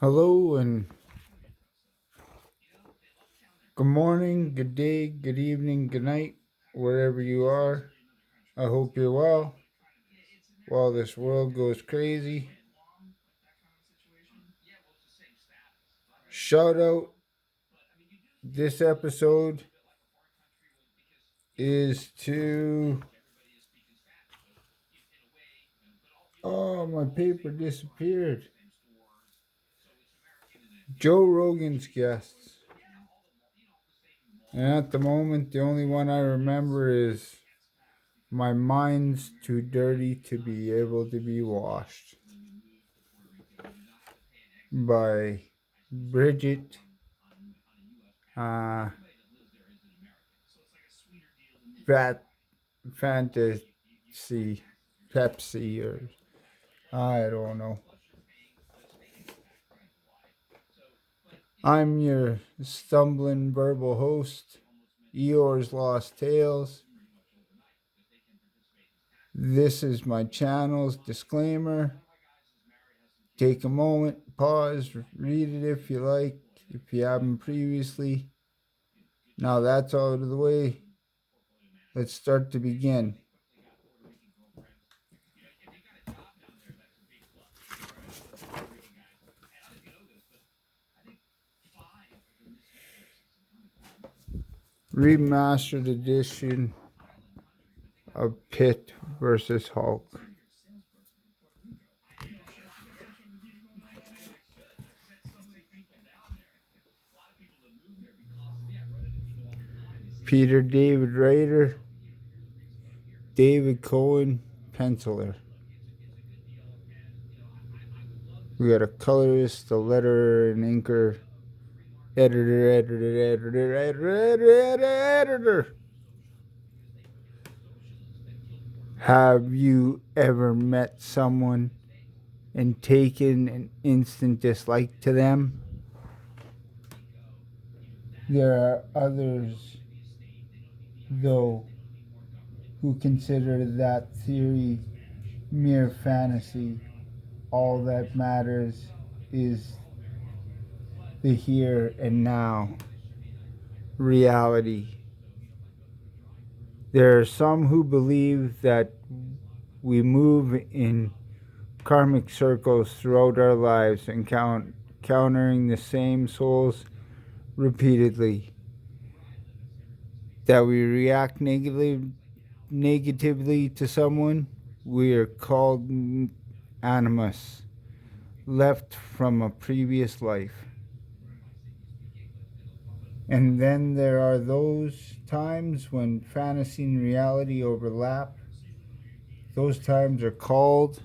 Hello and good morning, good day, good evening, good night, wherever you are. I hope you're well while this world goes crazy. Shout out, this episode is to. Oh, my paper disappeared. Joe Rogan's guests. And at the moment, the only one I remember is My Mind's Too Dirty to Be Able to Be Washed by Bridget Fat Fantasy Pepsi, or I don't know. I'm your stumbling verbal host, Eeyore's Lost Tales. This is my channel's disclaimer. Take a moment, pause, read it if you like, if you haven't previously. Now that's out of the way. Let's start to begin. Remastered edition of Pitt versus Hulk. Peter David Rader, David Cohen, penciler. We got a colorist, a letterer, an inker, editor. Have you ever met someone and taken an instant dislike to them? There are others, though, who consider that theory mere fantasy. All that matters is the here and now reality. There are some who believe that we move in karmic circles throughout our lives, encountering the same souls repeatedly, that we react negatively to someone. We are called animus, left from a previous life. And then there are those times when fantasy and reality overlap. Those times are called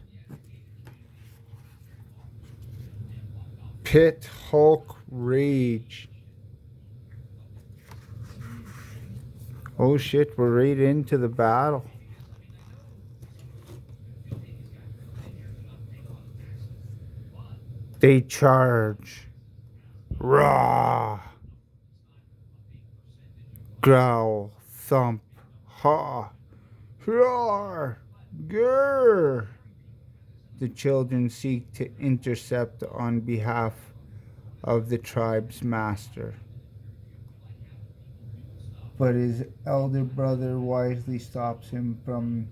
Pit Hulk Rage. Oh shit, we're right into the battle. They charge. Raw. Growl. Thump. Ha. Roar. Grr. The children seek to intercept on behalf of the tribe's master. But his elder brother wisely stops him from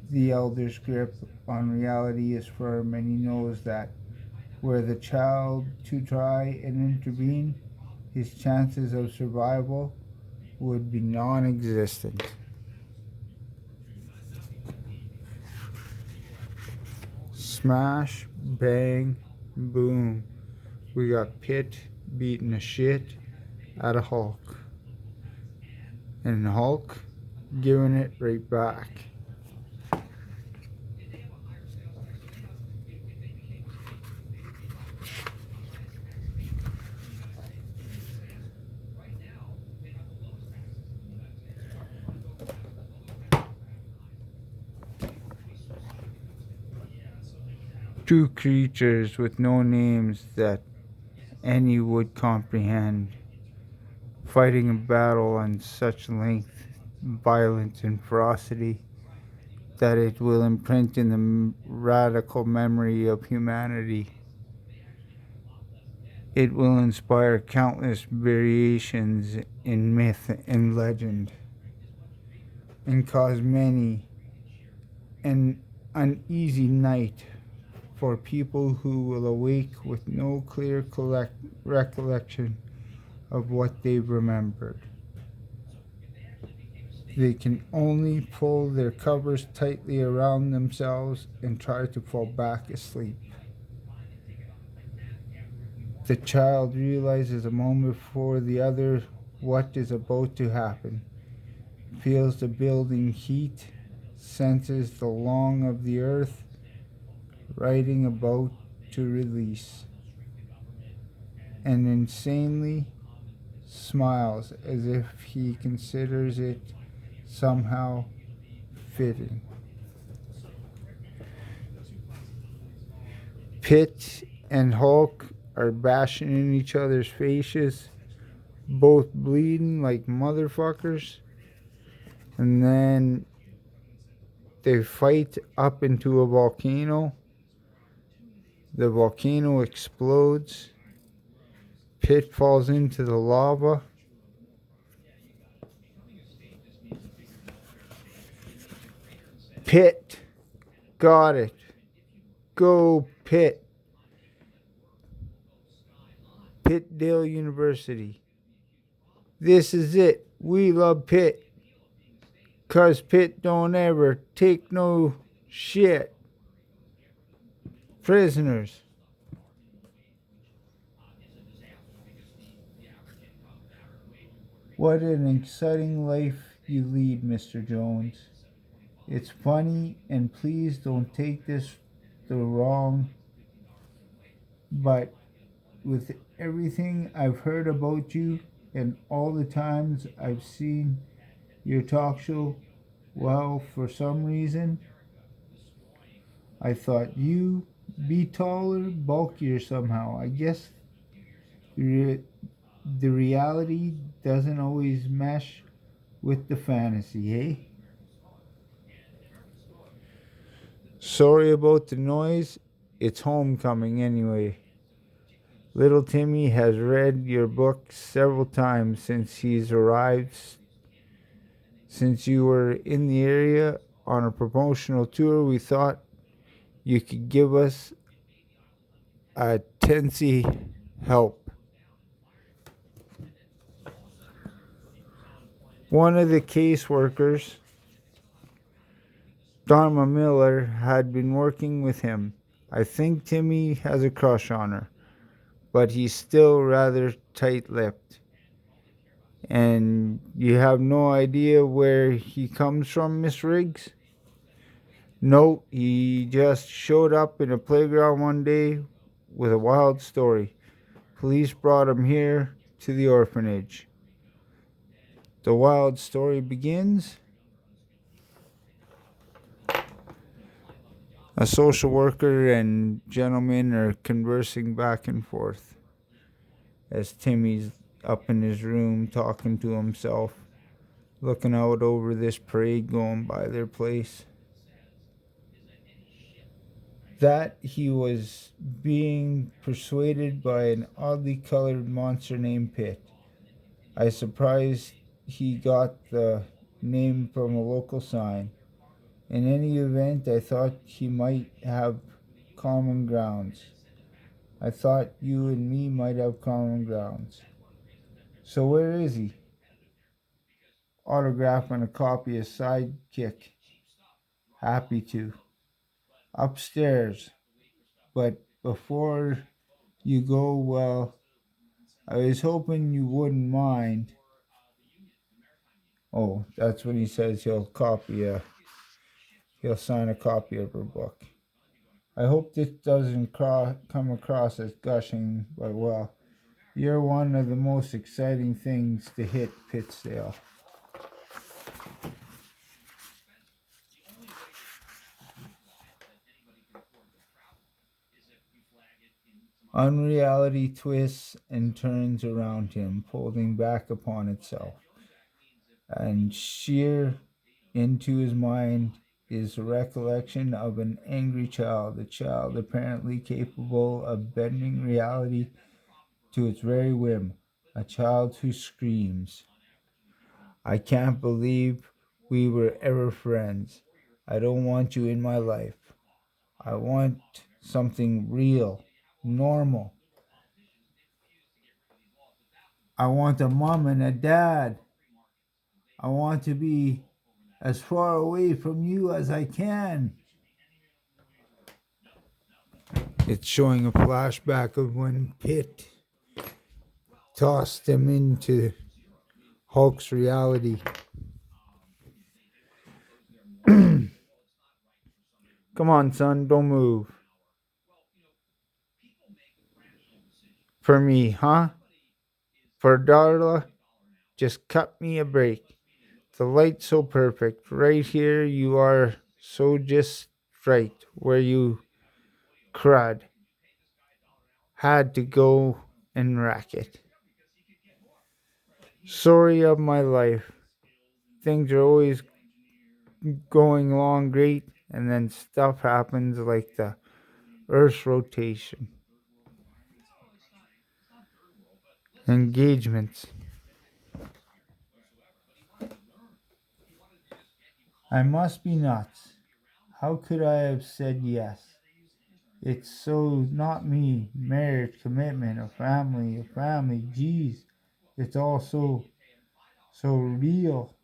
the elder's grip on reality is firm, and he knows that were the child to try and intervene, his chances of survival would be non-existent. Smash, bang, boom. We got Pitt beating the shit out of Hulk. And Hulk giving it right back. Two creatures with no names that any would comprehend, fighting a battle on such length, violence, and ferocity that it will imprint in the radical memory of humanity. It will inspire countless variations in myth and legend and cause many an uneasy night for people who will awake with no clear recollection of what they've remembered. They can only pull their covers tightly around themselves and try to fall back asleep. The child realizes a moment before the other what is about to happen, feels the building heat, senses the long of the earth, writing about to release, and insanely smiles as if he considers it somehow fitting. Pitt and Hulk are bashing in each other's faces, both bleeding like motherfuckers, and then they fight up into a volcano. The volcano explodes. Pitt falls into the lava. Pitt got it. Go Pitt. Pittdale University. This is it. We love Pitt. 'Cause Pitt don't ever take no shit. Prisoners. What an exciting life you lead, Mr. Jones. It's funny, and please don't take this the wrong, but with everything I've heard about you and all the times I've seen your talk show, well, for some reason, I thought you be taller, bulkier somehow. I guess the reality doesn't always mesh with the fantasy, eh? Sorry about the noise. It's homecoming anyway. Little Timmy has read your book several times since he's arrived. Since you were in the area on a promotional tour, we thought you could give us a Tensy help. One of the caseworkers, Dharma Miller, had been working with him. I think Timmy has a crush on her, but he's still rather tight-lipped. And you have no idea where he comes from, Miss Riggs? No, he just showed up in a playground one day with a wild story. Police brought him here to the orphanage. The wild story begins. A social worker and gentleman are conversing back and forth as Timmy's up in his room talking to himself, looking out over this parade going by their place. That he was being persuaded by an oddly colored monster named Pitt. I surprised he got the name from a local sign. In any event, I thought he might have common grounds. I thought you and me might have common grounds. So where is he? Autograph and a copy of Sidekick. Happy to. Upstairs. But before you go, well, I was hoping you wouldn't mind. Oh, that's when he says he'll sign a copy of her book. I hope this doesn't come across as gushing, but well, you're one of the most exciting things to hit Pittsdale. Unreality twists and turns around him, folding back upon itself. And sheer into his mind is the recollection of an angry child, a child apparently capable of bending reality to its very whim, a child who screams, I can't believe we were ever friends. I don't want you in my life. I want something real, normal. I want a mom and a dad. I want to be as far away from you as I can. It's showing a flashback of when Pitt tossed him into Hulk's reality. Come on, son, don't move. For me, huh? For Darla, just cut me a break. The light's so perfect. Right here, you are so just right. Where you crud. Had to go and rack it. Story of my life. Things are always going along great, and then stuff happens like the Earth's rotation. Engagements. I must be nuts. How could I have said yes? It's so not me. Marriage, commitment, a family. Geez, it's all so real.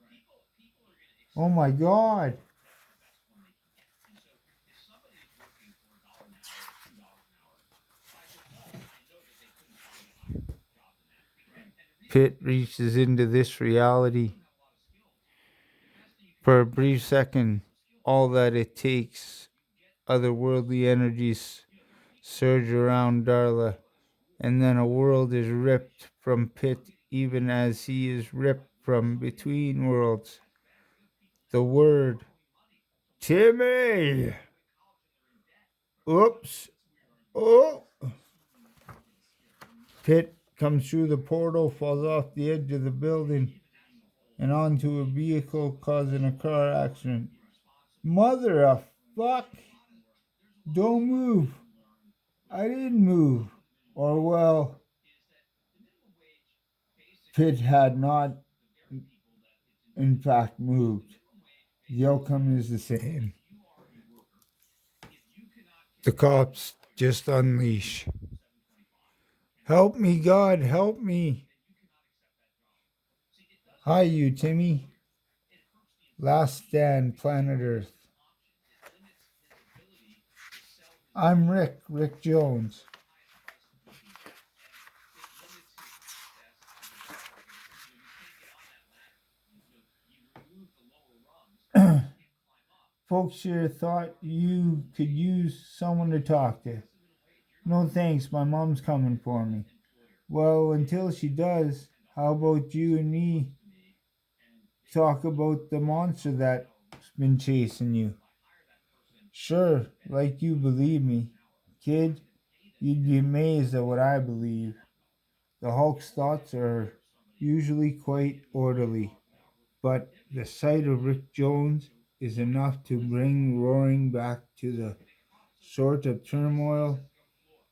Oh my God. Pitt reaches into this reality. For a brief second, all that it takes, otherworldly energies surge around Darla, and then a world is ripped from Pitt even as he is ripped from between worlds. The word, Timmy! Oops! Oh! Pitt comes through the portal, falls off the edge of the building, and onto a vehicle, causing a car accident. Mother of fuck! Don't move! I didn't move. Or, well, Pitt had not, in fact, moved. The outcome is the same. The cops just unleash. Help me, God, help me. Hi, you, Timmy. Last stand, planet Earth. I'm Rick Jones. Folks here thought you could use someone to talk to. No thanks, my mom's coming for me. Well, until she does, how about you and me talk about the monster that's been chasing you? Sure, like you believe me. Kid, you'd be amazed at what I believe. The Hulk's thoughts are usually quite orderly, but the sight of Rick Jones is enough to bring roaring back to the sort of turmoil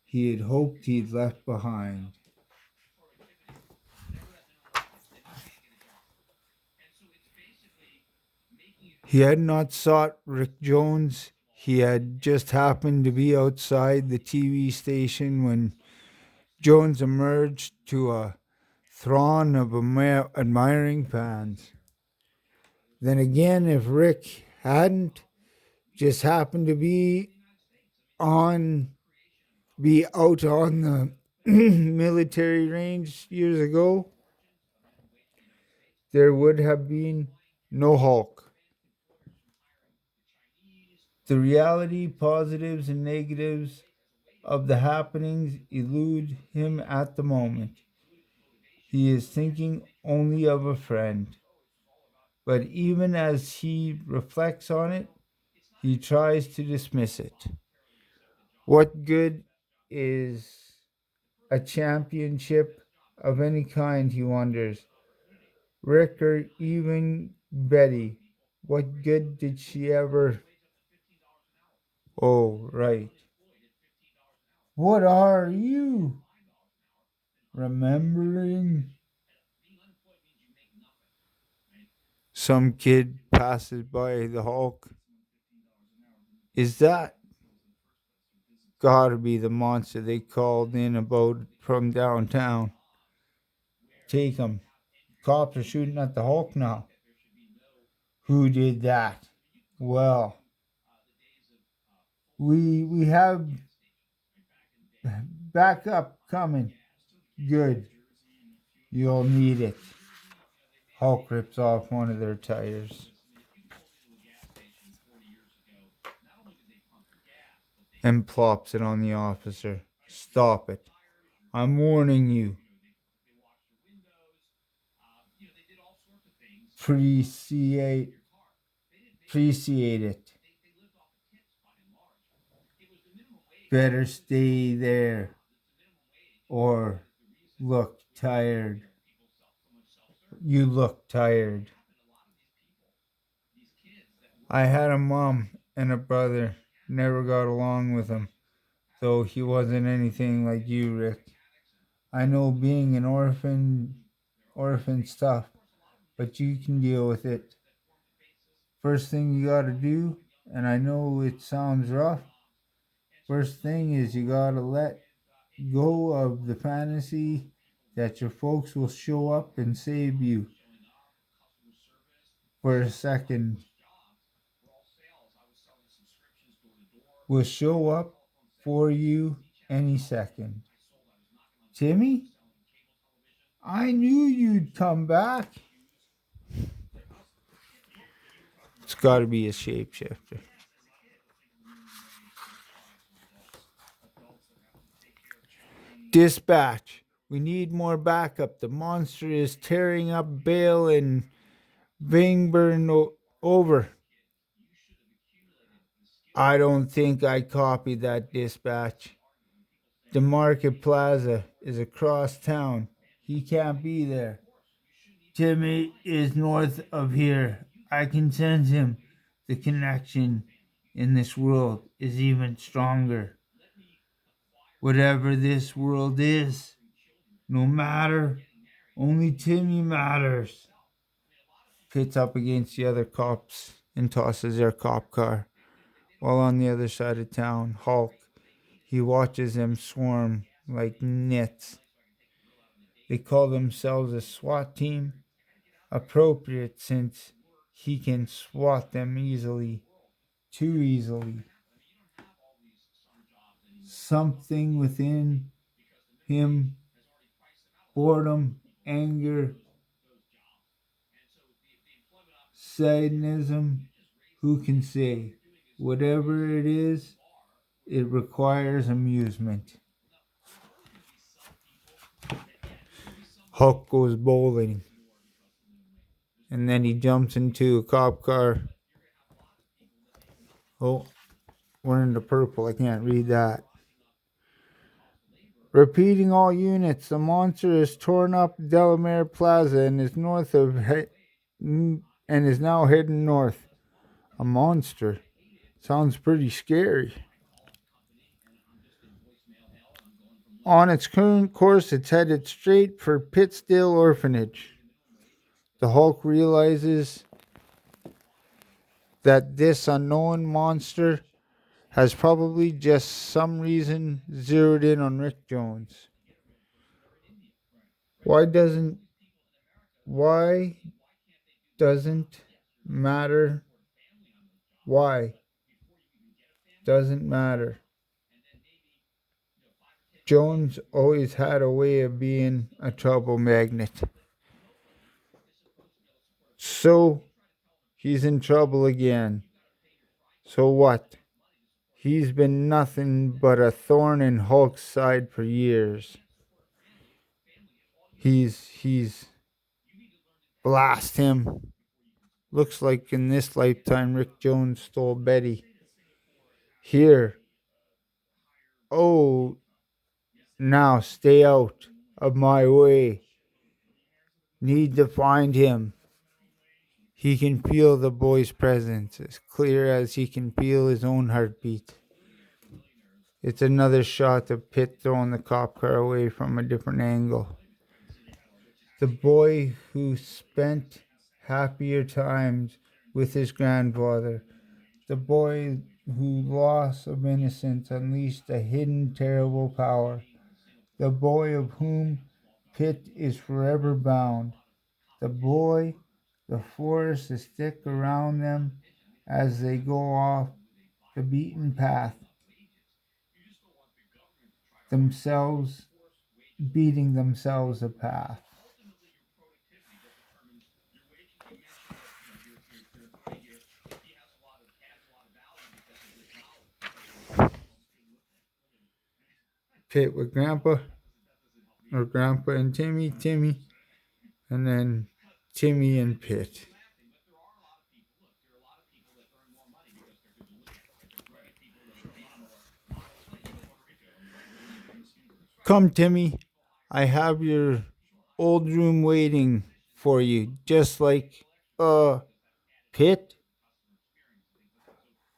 he had hoped he'd left behind. He had not sought Rick Jones. He had just happened to be outside the TV station when Jones emerged to a throng of admiring fans. Then again, if Rick hadn't just happened to on be out on the military range years ago, there would have been no Hulk. The reality, positives and negatives of the happenings elude him at the moment. He is thinking only of a friend. But even as he reflects on it, he tries to dismiss it. What good is a championship of any kind, he wonders. Rick or even Betty, what good did she ever? Oh, right. What are you? remembering some kid passes by the Hulk. Is that gotta be the monster they called in about from downtown? Take him. Cops are shooting at the Hulk now. Who did that? Well, we have backup coming. Good. You'll need it. Hulk rips off one of their tires and plops it on the officer. Stop it. I'm warning you. Appreciate appreciate it. Better stay there or look tired. You look tired. I had a mom and a brother. Never got along with him, though he wasn't anything like you, Rick. I know being an orphan's tough, but you can deal with it. First thing you gotta do, and I know it sounds rough, first thing is you gotta let go of the fantasy that your folks will show up and save you for a second. Will show up for you any second. Timmy, I knew you'd come back. It's got to be a shapeshifter. Dispatch. We need more backup. The monster is tearing up Bale and Bingburn over. I don't think I copied that dispatch. The Market Plaza is across town. He can't be there. Timmy is north of here. I can sense him. The connection in this world is even stronger. Whatever this world is, no matter, only Timmy matters. Pits up against the other cops and tosses their cop car. While on the other side of town, Hulk, he watches them swarm like nits. They call themselves a SWAT team. Appropriate since he can swat them easily. Too easily. Something within him, boredom, anger, sadism, who can say? Whatever it is, it requires amusement. Hulk goes bowling. And then he jumps into a cop car. Oh, we're in the purple. I can't read that. Repeating all units, the monster has torn up Delamere Plaza and is now heading north. A monster. Sounds pretty scary. On its current course, it's headed straight for Pittsdale Orphanage. The Hulk realizes that this unknown monster has probably just some reason zeroed in on Rick Jones. Why doesn't matter? Why doesn't matter? Jones always had a way of being a trouble magnet. So he's in trouble again. So what? He's been nothing but a thorn in Hulk's side for years. He's blast him. Looks like in this lifetime Rick Jones stole Betty. Here. Oh, now stay out of my way. Need to find him. He can feel the boy's presence as clear as he can feel his own heartbeat. It's another shot of Pitt throwing the cop car away from a different angle. The boy who spent happier times with his grandfather. The boy whose loss of innocence unleashed a hidden terrible power. The boy of whom Pitt is forever bound. The boy, the forest is thick around them as they go off the beaten path, themselves beating themselves a path. Pitt with Grandpa, or Grandpa and Timmy, and then Timmy and Pitt. Come, Timmy, I have your old room waiting for you, just like, Pitt.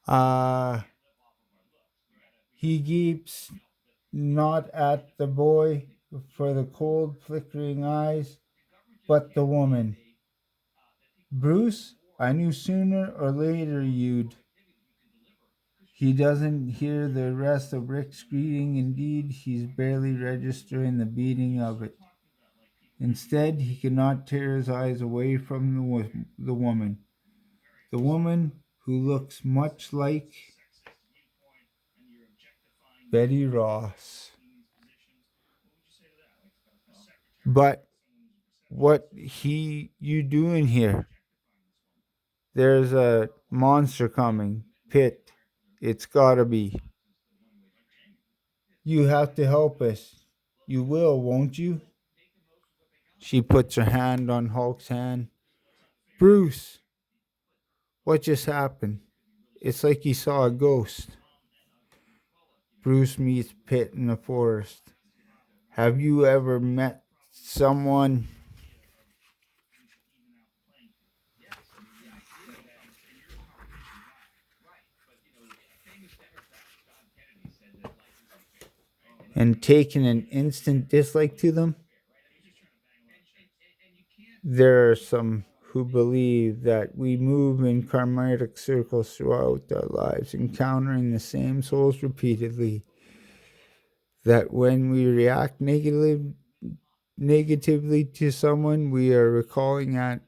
Uh, he keeps not at the boy for the cold, flickering eyes, but the woman. Bruce, I knew sooner or later you'd. He doesn't hear the rest of Rick's greeting. Indeed, he's barely registering the beating of it. Instead, he cannot tear his eyes away from the woman. The woman who looks much like Betty Ross. But what you doing here? There's a monster coming. Pitt. It's gotta be. You have to help us. You will, won't you? She puts her hand on Hulk's hand. Bruce, what just happened? It's like he saw a ghost. Bruce meets Pitt in the forest. Have you ever met someone? And taken an instant dislike to them? There are some who believe that we move in karmatic circles throughout our lives, encountering the same souls repeatedly. That when we react negatively to someone, we are recalling at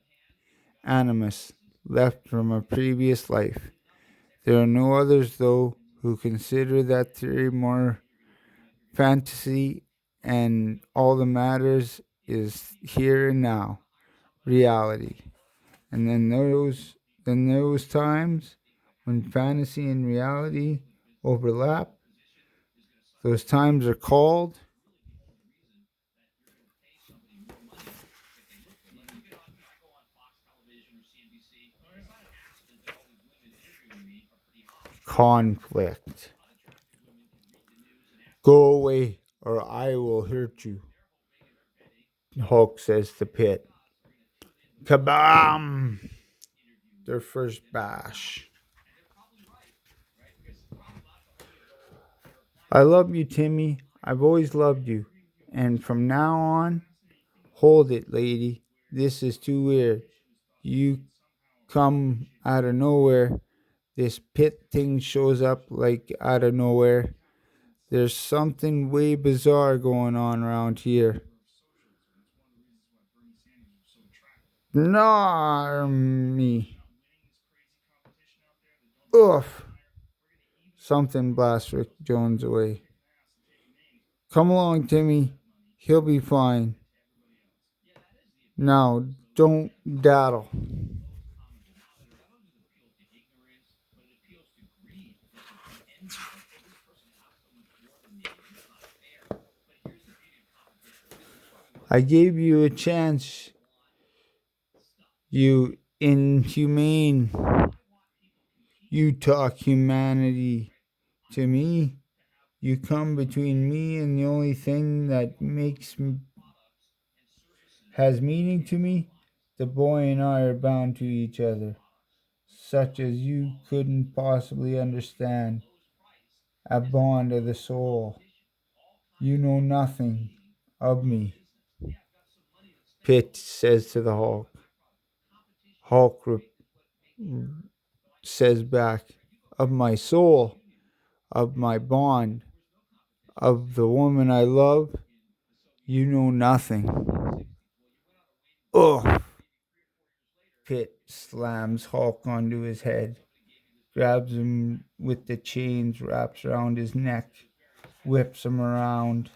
animus left from a previous life. There are no others, though, who consider that theory more fantasy, and all that matters is here and now, reality. And then those times when fantasy and reality overlap, those times are called conflict. Go away or I will hurt you, Hulk says to Pitt. Kabam! Their first bash. I love you, Timmy. I've always loved you. And from now on, hold it, lady. This is too weird. You come out of nowhere. This Pitt thing shows up like out of nowhere. There's something way bizarre going on around here. Me. Oof. Something blasts Rick Jones away. Come along, Timmy. He'll be fine. Now, don't daddle. I gave you a chance, you inhumane. You talk humanity to me. You come between me and the only thing that has meaning to me. The boy and I are bound to each other, such as you couldn't possibly understand. a bond of the soul. You know nothing of me. Pitt says to the Hulk. Hulk says back, of my soul, of my bond, of the woman I love, you know nothing. Ugh! Pitt slams Hulk onto his head, grabs him with the chains wraps around his neck, whips him around.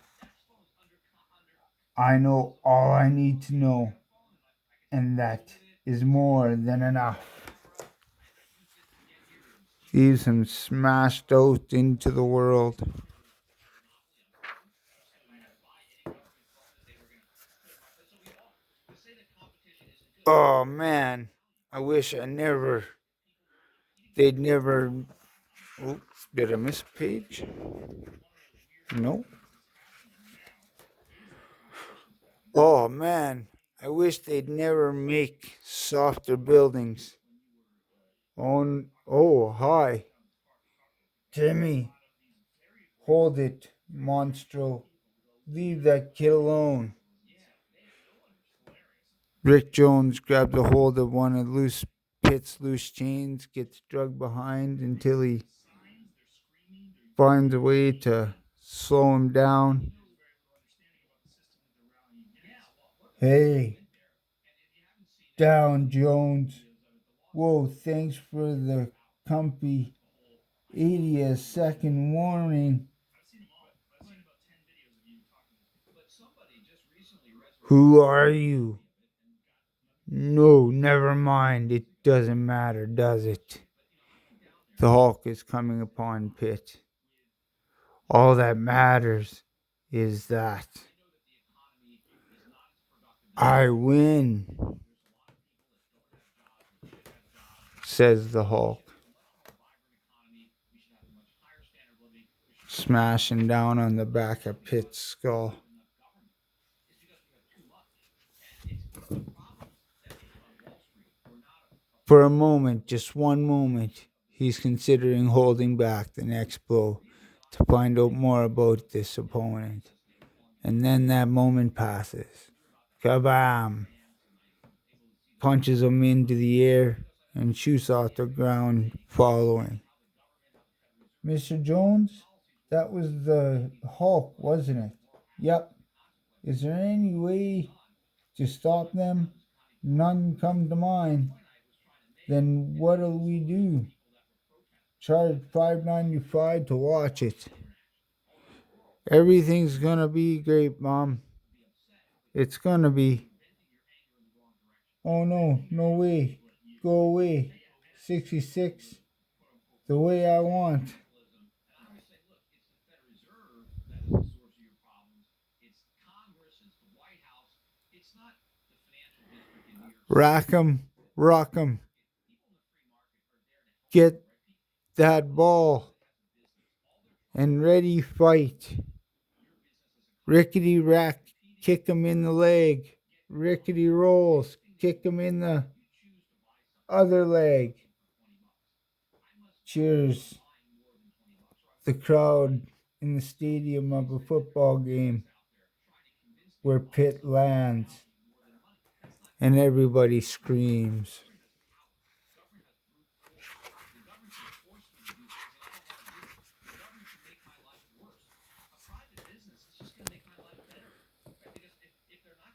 I know all I need to know, and that is more than enough. Leaves him smashed out into the world. Oh man, I wish they'd never. Oops, did I miss a page? No. Oh man, I wish they'd never make softer buildings. Oh, hi. Timmy, hold it, monstro. Leave that kid alone. Rick Jones grabs a hold of one of Pitt's loose chains, gets drugged behind until he finds a way to slow him down. Hey, down, Jones. Whoa, thanks for the comfy 80th second warning. Who are you? No, never mind. It doesn't matter, does it? The Hulk is coming upon Pitt. All that matters is that I win, says the Hulk, smashing down on the back of Pitt's skull. For a moment, just one moment, he's considering holding back the next blow to find out more about this opponent. And then that moment passes. Kabam! Punches him into the air and shoots off the ground following. Mr. Jones, that was the Hulk, wasn't it? Yep. Is there any way to stop them? None come to mind. Then what'll we do? Charge $5.95 to watch it. Everything's gonna be great, Mom. It's gonna be. Oh no, no way. Go away. 66. The way I want. Rack 'em, rock 'em. Get that ball. And ready, fight. Rickety rack, kick him in the leg. Rickety rolls, kick him in the other leg. Cheers. The crowd in the stadium of a football game where Pitt lands and everybody screams.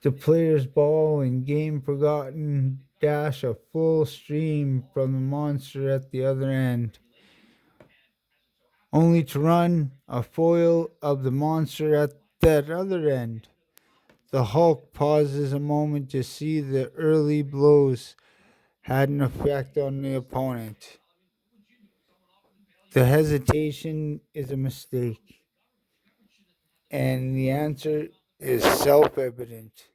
The players bawl and game forgotten dash a full stream from the monster at the other end, only to run a foil of the monster at that other end. The Hulk pauses a moment to see the early blows had an effect on the opponent. The hesitation is a mistake, and the answer is self evident.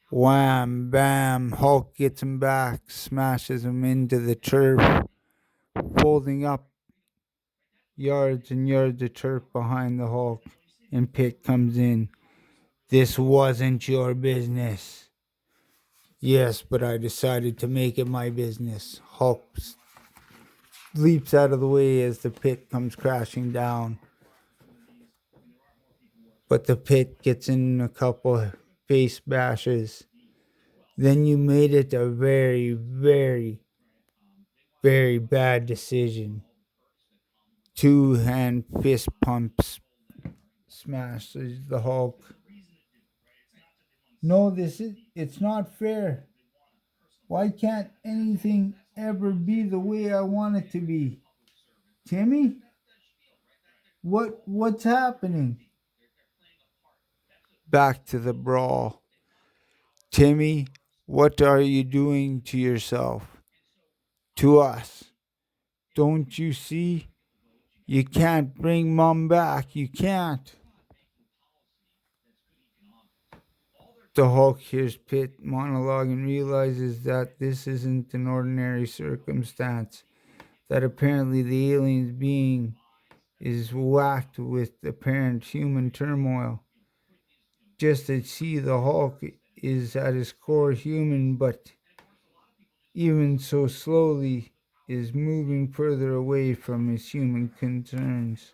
Wham, bam, Hulk gets him back, smashes him into the turf, folding up yards and yards of turf behind the Hulk, and Pitt comes in. This wasn't your business. Yes, but I decided to make it my business. Hulk leaps out of the way as the pit comes crashing down. But the pit gets in a couple face bashes. Then you made it a very, very, very bad decision. Two hand fist pumps smashes the Hulk. No, it's not fair. Why can't anything ever be the way I want it to be? Timmy? What's happening? Back to the brawl. Timmy, what are you doing to yourself? To us? Don't you see? You can't bring Mom back. You can't. The Hulk hears Pitt monologue and realizes that this isn't an ordinary circumstance, that apparently the alien's being is whacked with apparent human turmoil. Just as he, the Hulk, is at his core human, but even so slowly is moving further away from his human concerns.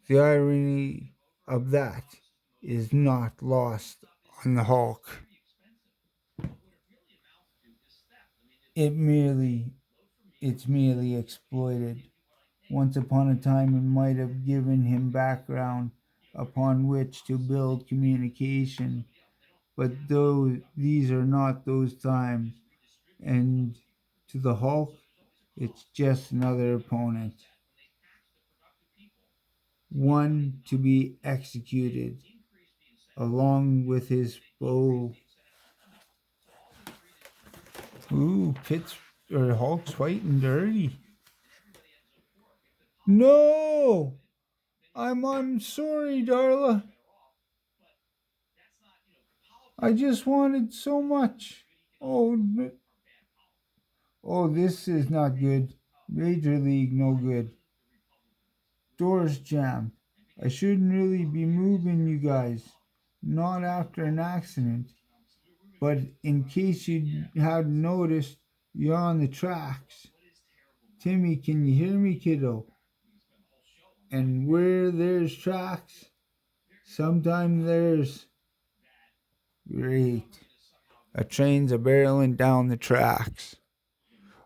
The irony of that is not lost on the Hulk. It merely it's merely exploited. Once upon a time it might have given him background upon which to build communication, but though these are not those times, and to the Hulk it's just another opponent. One to be executed along with his bow. Ooh, Pitt's or Hulk's fighting dirty. No! I'm sorry, Darla. I just wanted so much. Oh, oh, this is not good. Major League, no good. Doors jammed. I shouldn't really be moving you guys. Not after an accident. But in case you hadn't noticed, you're on the tracks. Timmy, can you hear me, kiddo? And where there's tracks, sometimes there's. Great. A train's a barreling down the tracks.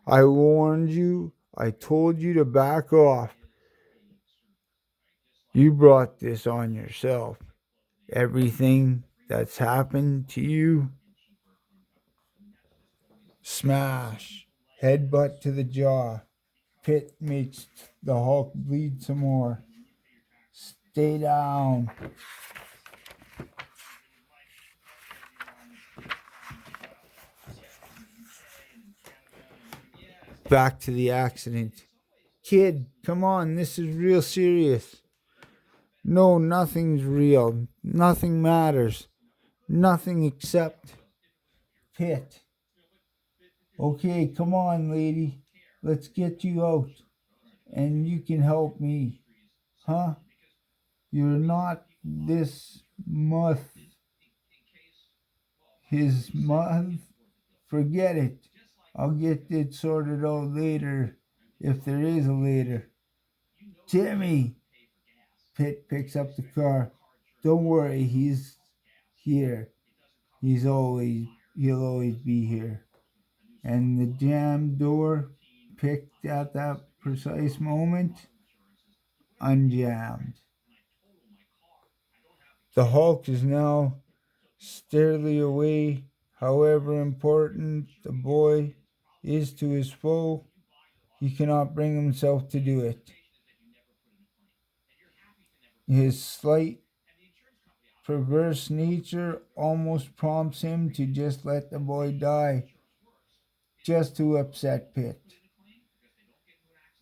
I warned you. I told you to back off. You brought this on yourself. Everything that's happened to you. Smash. Headbutt to the jaw. Pitt makes the Hulk bleed some more. Stay down. Back to the accident. Kid, come on, this is real serious. No, nothing's real. Nothing matters. Nothing except Pitt. Okay, come on, lady. Let's get you out. And you can help me. Huh? You're not this muth. His muth? Forget it. I'll get it sorted out later, if there is a later. Timmy! Pitt picks up the car. Don't worry, he's here. He'll always be here. And the jam door, picked at that precise moment, unjammed. The Hulk is now steadily away. However important the boy is to his foe, he cannot bring himself to do it. His slight, perverse nature almost prompts him to just let the boy die, just to upset Pitt.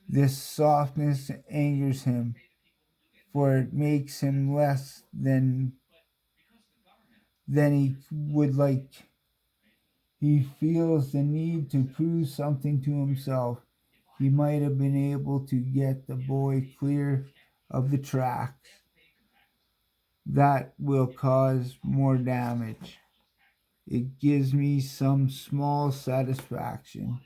This softness angers him, for it makes him less than he would like. He feels the need to prove something to himself. He might have been able to get the boy clear of the tracks. That will cause more damage. It gives me some small satisfaction.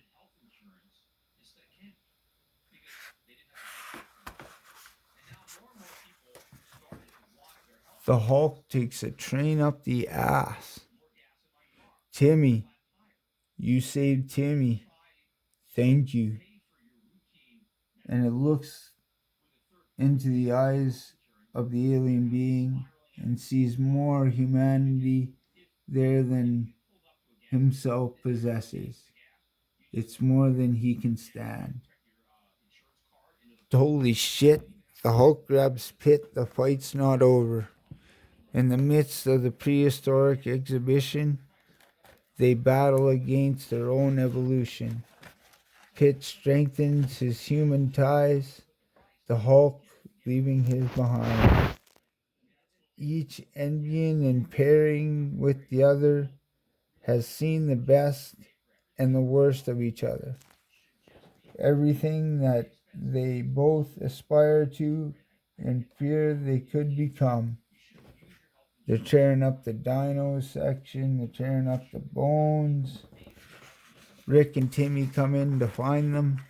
The Hulk takes a train up the ass. Timmy, you saved Timmy. Thank you. And it looks into the eyes of the alien being and sees more humanity there than himself possesses. It's more than he can stand. Holy shit. The Hulk grabs Pitt. The fight's not over. In the midst of the prehistoric exhibition, they battle against their own evolution. Pitt strengthens his human ties, the Hulk leaving his behind. Each envying and pairing with the other has seen the best and the worst of each other. Everything that they both aspire to and fear they could become. They're tearing up the dino section, they're tearing up the bones. Rick and Timmy come in to find them.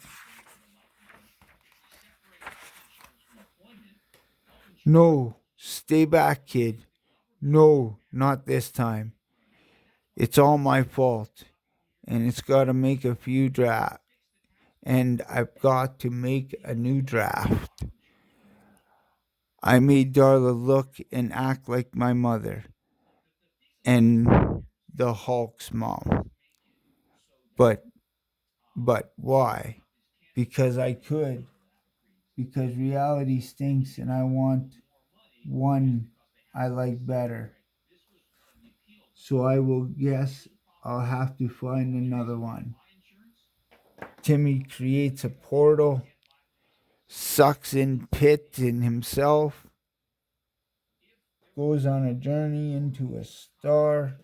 No, stay back, kid. No, not this time. It's all my fault. And it's got to make a few drafts. And I've got to make a new draft. I made Darla look and act like my mother and the Hulk's mom. But why? Because I could. Because reality stinks and I want one I like better. So I will guess I'll have to find another one. Timmy creates a portal, sucks in Pitt and himself, goes on a journey into a star.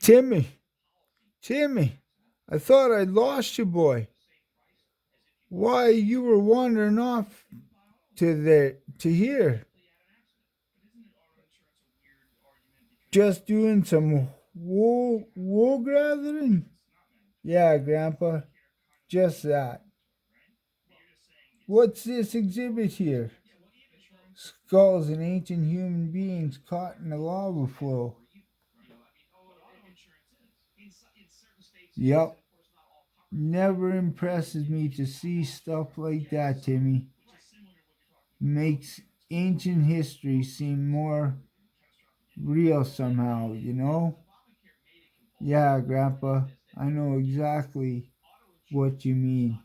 Timmy, I thought I'd lost you, boy. Why, you were wandering off to here. Just doing some wool gathering? Yeah, Grandpa, just that. What's this exhibit here? Skulls and ancient human beings caught in a lava flow. Yup. Never impresses me to see stuff like that, Timmy. Makes ancient history seem more real somehow, you know? Yeah, Grandpa, I know exactly what you mean.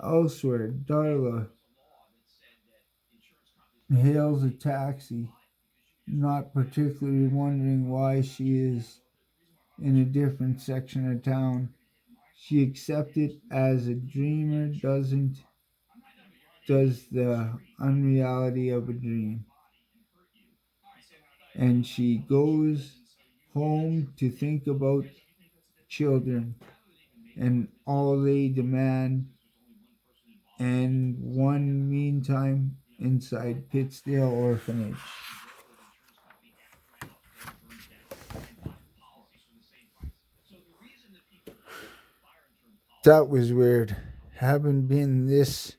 Elsewhere, Darla hails a taxi, not particularly wondering why she is in a different section of town. She accepts it as a dreamer does the unreality of a dream. And she goes home to think about children and all they demand, and one meantime inside Pittsdale Orphanage. That was weird. Haven't been this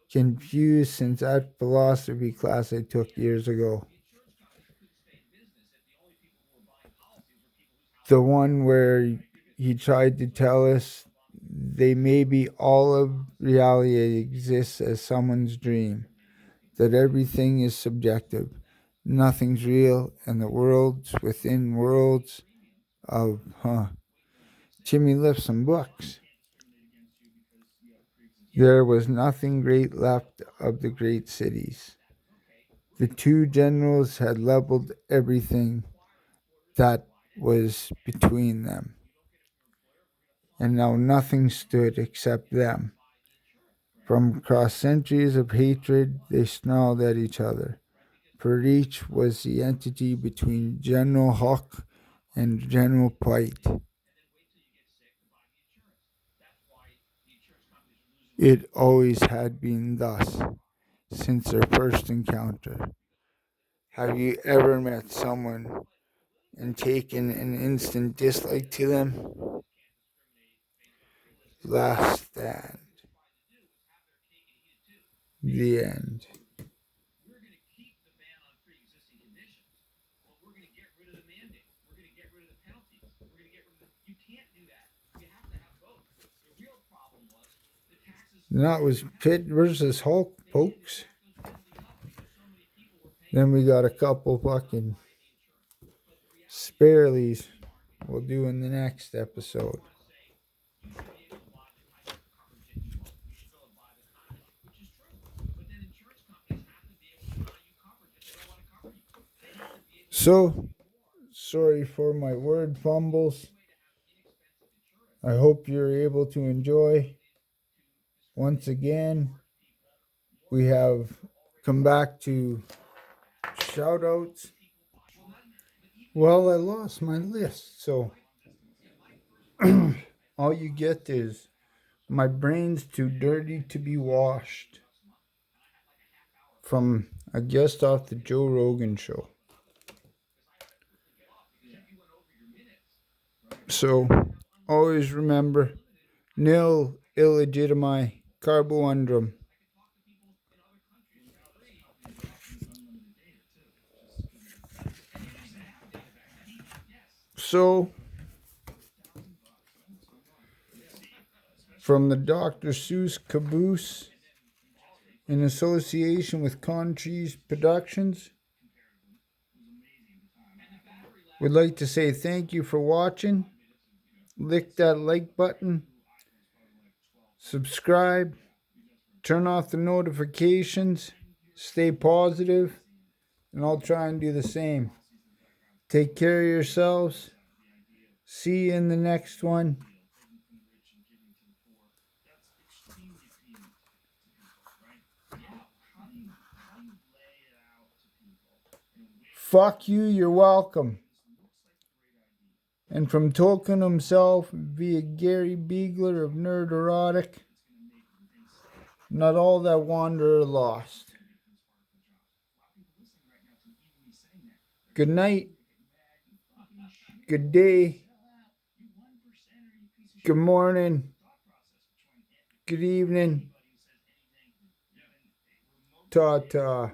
confused since that philosophy class I took years ago. The one where he tried to tell us they maybe all of reality exists as someone's dream, that everything is subjective, nothing's real, and the worlds within worlds of, Jimmy left some books. There was nothing great left of the great cities. The two generals had leveled everything that was between them, and now nothing stood except them. From across centuries of hatred, they snarled at each other, for each was the entity between General Huck and General Pitt. It always had been thus, since their first encounter. Have you ever met someone and taken an instant dislike to them? Last stand. The end. And that was Pitt versus Hulk, folks. Then we got a couple fucking sparelies we'll do in the next episode. So, sorry for my word fumbles. I hope you're able to enjoy. Once again, we have come back to shout outs. Well, I lost my list, so all you get is my brain's too dirty to be washed from a guest off the Joe Rogan show. So always remember, nil illegitimi carboundrum. So, from the Dr. Seuss caboose, in association with Contrees Productions, we'd like to say thank you for watching. Lick that like button, subscribe, turn off the notifications, stay positive, and I'll try and do the same. Take care of yourselves. See you in the next one. Fuck you, you're welcome. And from Tolkien himself, via Gary Beagler of Nerd Erotic, not all that wander are lost. Good night. Good day. Good morning. Good evening. Ta-ta.